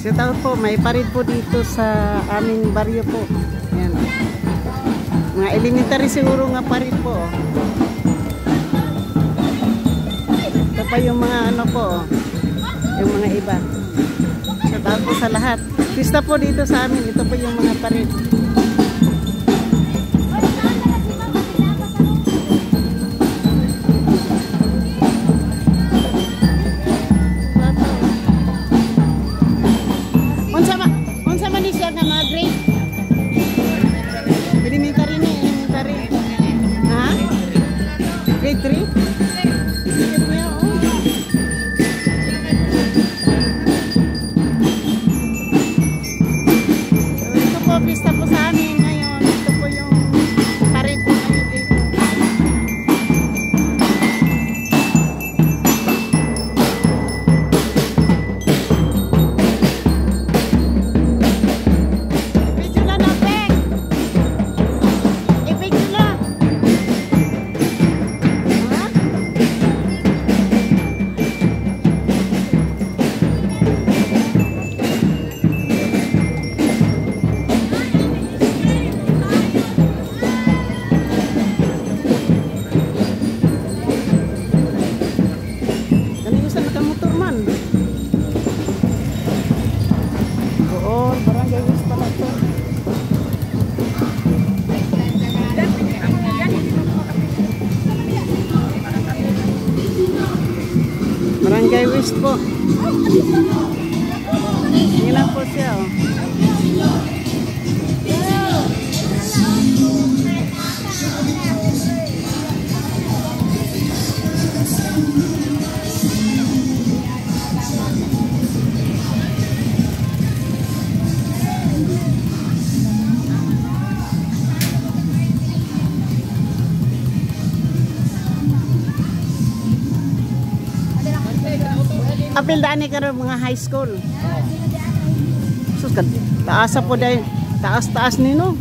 Shout out po, may parid po dito sa aming baryo po. Ayan. Mga elementary siguro nga parid po. Ito pa yung mga ano po, yung mga iba. Shout out po sa lahat. Pista po dito sa amin, ito po yung mga parid. Grade 3? Ito po, pista po sa amin ngayon. Ito po yung parid po ngayon dito. Ipicture na na, Peng! Ipicture na! Barangay West po. Tingnan po siya, oh. Apil daan ni karon mga high school. Sus kan taas po dai, taas ni no.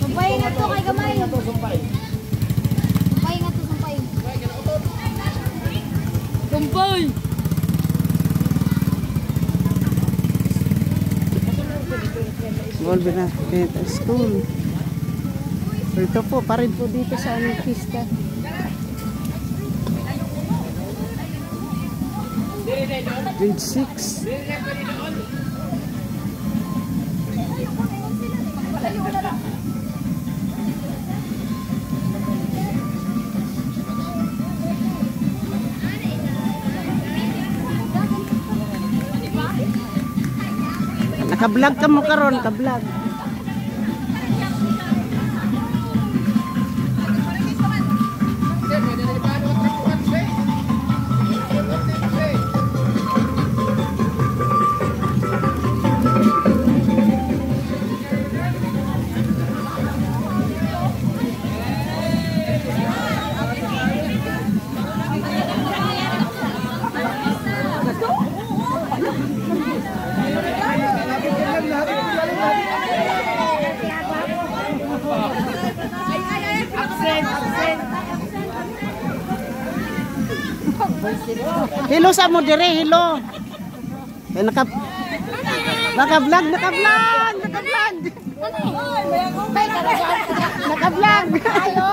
Sumpay nga to kay gamay. Sumpay nga to, sumpay. Sumpay! Small benefit school. Ito po, parid po dito sa aming pista. Grade 6. Naka-vlog ka mo karon, ka-vlog. Hello sa mo dire, hello. Eh naka-vlog. Naka-vlog. Ayo.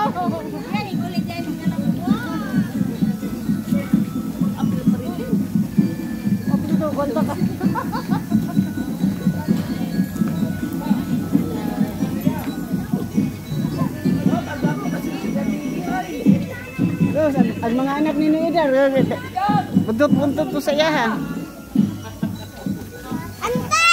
Ang mga anak ni Ida, buntot-buntot po sa iyahan. Ante!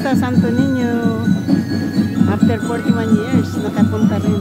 Fiesta Santo Niño. After 41 years, nakapunta rin.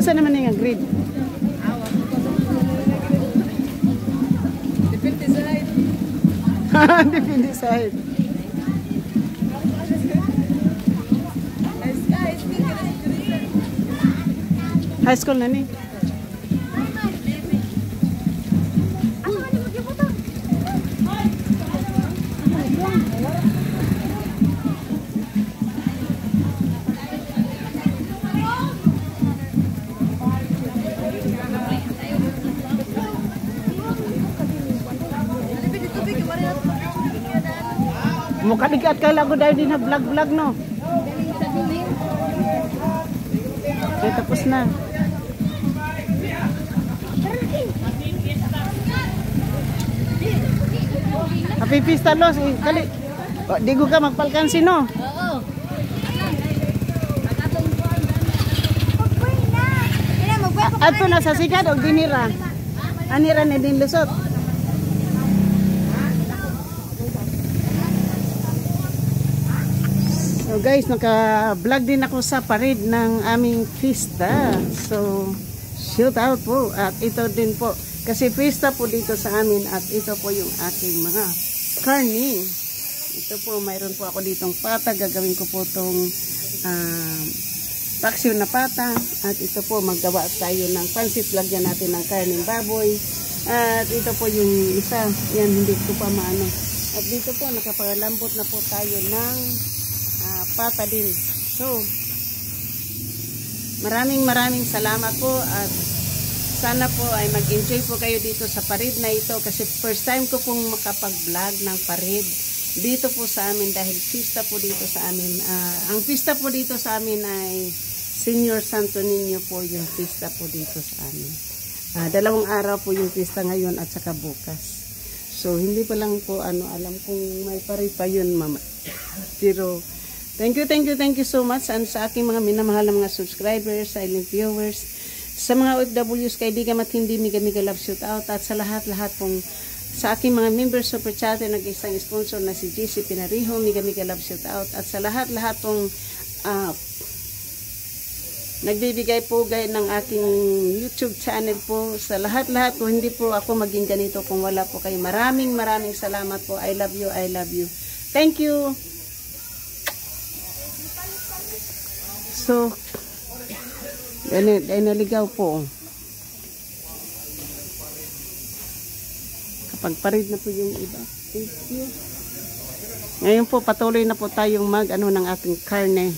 Saan naman yung grade? Depende sa height. Depende sa height. High school na ni. Mukha dikat ka lago dahil din na vlog-vlog no. Okay, tapos na. Happy Fiesta Los. Kali. Di ko ka magpalkansi no. Oo. Ato na sa sikat o dinira. Anira na din lusot. So guys, naka-vlog din ako sa parade ng aming fiesta. So, shout out po. At ito din po. Kasi fiesta po dito sa amin at ito po yung aking mga karne. Ito po, mayroon po ako ditong pata. Gagawin ko po itong paksyon na pata. At ito po, maggawa tayo ng pansit. Lagyan natin ng karneng baboy. At ito po yung isa. Yan, hindi ko pa maano. At dito po, nakapalambot na po tayo ng pata din. So, maraming salamat po at sana po ay mag-enjoy po kayo dito sa parade na ito kasi first time ko pong makapag-vlog ng parade dito po sa amin dahil fiesta po dito sa amin. Ang fiesta po dito sa amin ay Senior Santo Niño po yung fiesta po dito sa amin. 2 araw po yung fiesta ngayon at saka bukas. So, hindi pa lang po alam kung may parade pa yun mama. Pero thank you so much and sa aking mga minamahal na mga subscribers, silent viewers, sa mga OFWs, kaibigan at hindi, mega love shout out at sa lahat pong sa aking mga members super chat na nag-isang sponsor na si JC Pinariho, mega love shout out at sa lahat pong nagbibigay po ng aking YouTube channel po, sa lahat po, hindi po ako maging ganito kung wala po kayo. Maraming salamat po. I love you. Thank you. So, ay naligaw po. nakapagparid na po yung iba. Thank you. Ngayon po patuloy na po tayong mag ng ating karne.